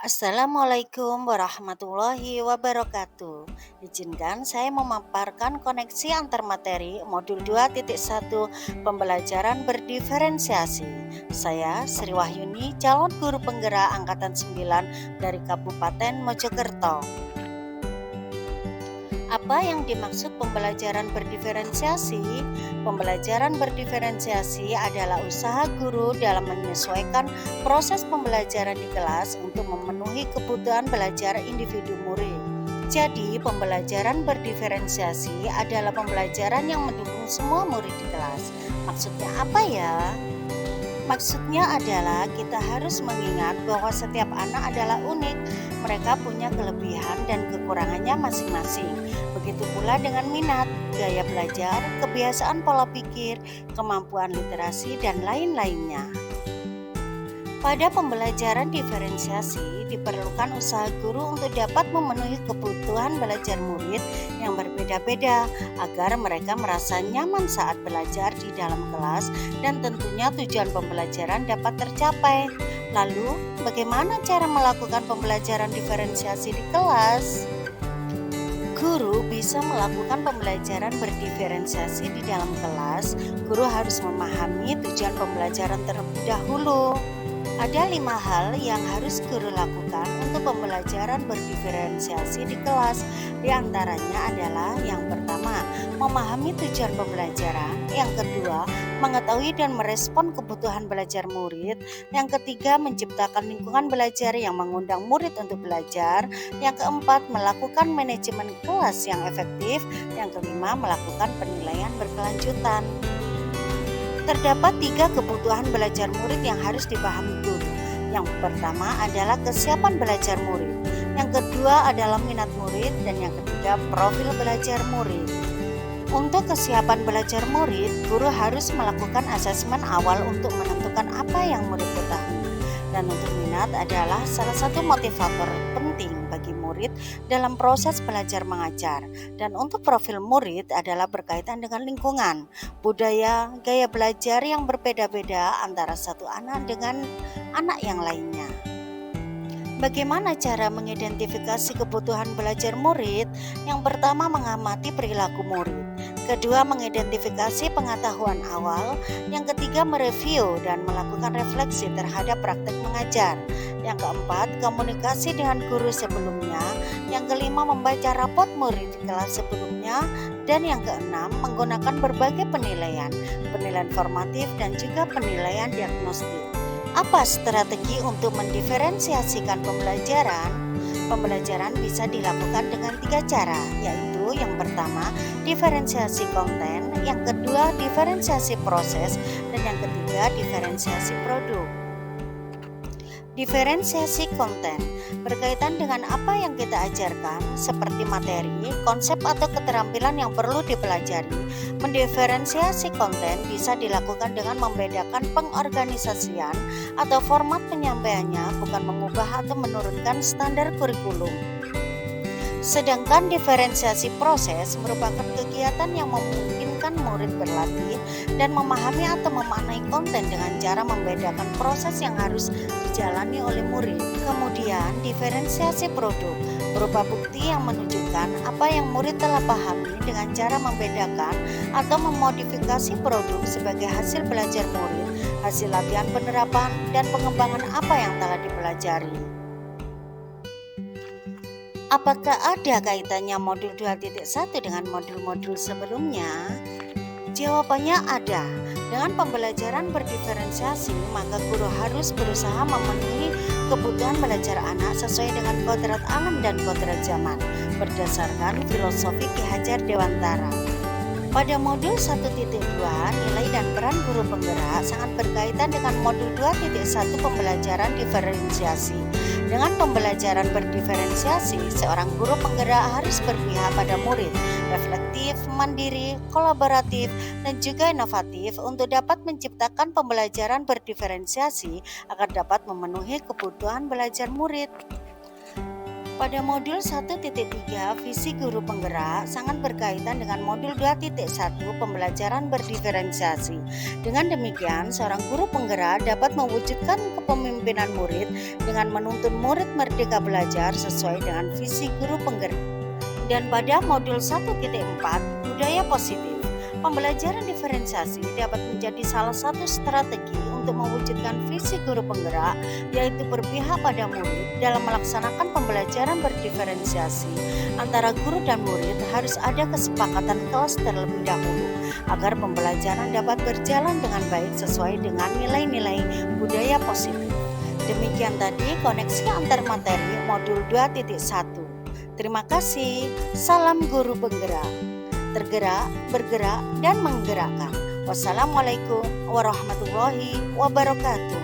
Assalamualaikum warahmatullahi wabarakatuh. Izinkan saya memaparkan koneksi antar materi modul 2.1 pembelajaran berdiferensiasi. Saya Sri Wahyuni, calon guru penggerak angkatan 9 dari Kabupaten Mojokerto. Apa yang dimaksud pembelajaran berdiferensiasi? Pembelajaran berdiferensiasi adalah usaha guru dalam menyesuaikan proses pembelajaran di kelas untuk memenuhi kebutuhan belajar individu murid. Jadi, pembelajaran berdiferensiasi adalah pembelajaran yang mendukung semua murid di kelas. Maksudnya apa ya? Maksudnya adalah kita harus mengingat bahwa setiap anak adalah unik. Mereka punya kelebihan dan kekurangannya masing-masing. Begitu pula dengan minat, gaya belajar, kebiasaan pola pikir, kemampuan literasi, dan lain-lainnya. Pada pembelajaran diferensiasi, diperlukan usaha guru untuk dapat memenuhi kebutuhan belajar murid yang berbeda-beda agar mereka merasa nyaman saat belajar di dalam kelas dan tentunya tujuan pembelajaran dapat tercapai. Lalu, bagaimana cara melakukan pembelajaran diferensiasi di kelas? Guru bisa melakukan pembelajaran berdiferensiasi di dalam kelas. Guru harus memahami tujuan pembelajaran terlebih dahulu. Ada 5 hal yang harus guru lakukan untuk pembelajaran berdiferensiasi di kelas. Di antaranya adalah yang pertama, memahami tujuan pembelajaran. Yang kedua, mengetahui dan merespon kebutuhan belajar murid. Yang ketiga, menciptakan lingkungan belajar yang mengundang murid untuk belajar. Yang keempat, melakukan manajemen kelas yang efektif. Yang kelima, melakukan penilaian berkelanjutan. Terdapat 3 kebutuhan belajar murid yang harus dipahami guru. Yang pertama adalah kesiapan belajar murid. Yang kedua adalah minat murid. Dan yang ketiga, profil belajar murid. Untuk kesiapan belajar murid, guru harus melakukan asesmen awal untuk menentukan apa yang murid ketahui. Dan untuk minat adalah salah satu motivator penting bagi murid dalam proses belajar mengajar. Dan untuk profil murid adalah berkaitan dengan lingkungan, budaya, gaya belajar yang berbeda-beda antara satu anak dengan anak yang lainnya. Bagaimana cara mengidentifikasi kebutuhan belajar murid? Yang pertama, mengamati perilaku murid. Kedua, mengidentifikasi pengetahuan awal. Yang ketiga, mereview dan melakukan refleksi terhadap praktek mengajar. Yang keempat, komunikasi dengan guru sebelumnya. Yang kelima, membaca rapot murid di kelas sebelumnya. Dan yang keenam, menggunakan berbagai penilaian formatif dan juga penilaian diagnostik. Apa strategi untuk mendiferensiasikan pembelajaran? Pembelajaran bisa dilakukan dengan 3 cara, yaitu yang pertama, diferensiasi konten, yang kedua, diferensiasi proses, dan yang ketiga, diferensiasi produk. Diferensiasi konten berkaitan dengan apa yang kita ajarkan, seperti materi, konsep atau keterampilan yang perlu dipelajari. Mendiferensiasi konten bisa dilakukan dengan membedakan pengorganisasian atau format penyampaiannya, bukan mengubah atau menurunkan standar kurikulum. Sedangkan diferensiasi proses merupakan kegiatan yang memungkinkan murid berlatih dan memahami atau memaknai konten dengan cara membedakan proses yang harus dijalani oleh murid. Kemudian, diferensiasi produk berupa bukti yang menunjukkan apa yang murid telah pahami dengan cara membedakan atau memodifikasi produk sebagai hasil belajar murid, hasil latihan penerapan, dan pengembangan apa yang telah dipelajari. Apakah ada kaitannya modul 2.1 dengan modul-modul sebelumnya? Jawabannya ada. Dengan pembelajaran berdiferensiasi, maka guru harus berusaha memenuhi kebutuhan belajar anak sesuai dengan kodrat alam dan kodrat zaman, berdasarkan filosofi Ki Hajar Dewantara. Pada modul 1.2, nilai dan peran guru penggerak sangat berkaitan dengan modul 2.1 pembelajaran diferensiasi. Dengan pembelajaran berdiferensiasi, seorang guru penggerak harus berpihak pada murid, reflektif, mandiri, kolaboratif, dan juga inovatif untuk dapat menciptakan pembelajaran berdiferensiasi agar dapat memenuhi kebutuhan belajar murid. Pada modul 1.3 visi guru penggerak sangat berkaitan dengan modul 2.1 pembelajaran berdiferensiasi. Dengan demikian, seorang guru penggerak dapat mewujudkan kepemimpinan murid dengan menuntun murid merdeka belajar sesuai dengan visi guru penggerak. Dan pada modul 1.4 budaya positif, pembelajaran diferensiasi dapat menjadi salah satu strategi untuk mewujudkan visi guru penggerak, yaitu berpihak pada murid dalam melaksanakan pembelajaran berdiferensiasi. Antara guru dan murid harus ada kesepakatan kelas terlebih dahulu agar pembelajaran dapat berjalan dengan baik sesuai dengan nilai-nilai budaya positif. Demikian tadi koneksi antar materi modul 2.1. Terima kasih. Salam guru penggerak. Tergerak, bergerak, dan menggerakkan. Wassalamualaikum warahmatullahi wabarakatuh.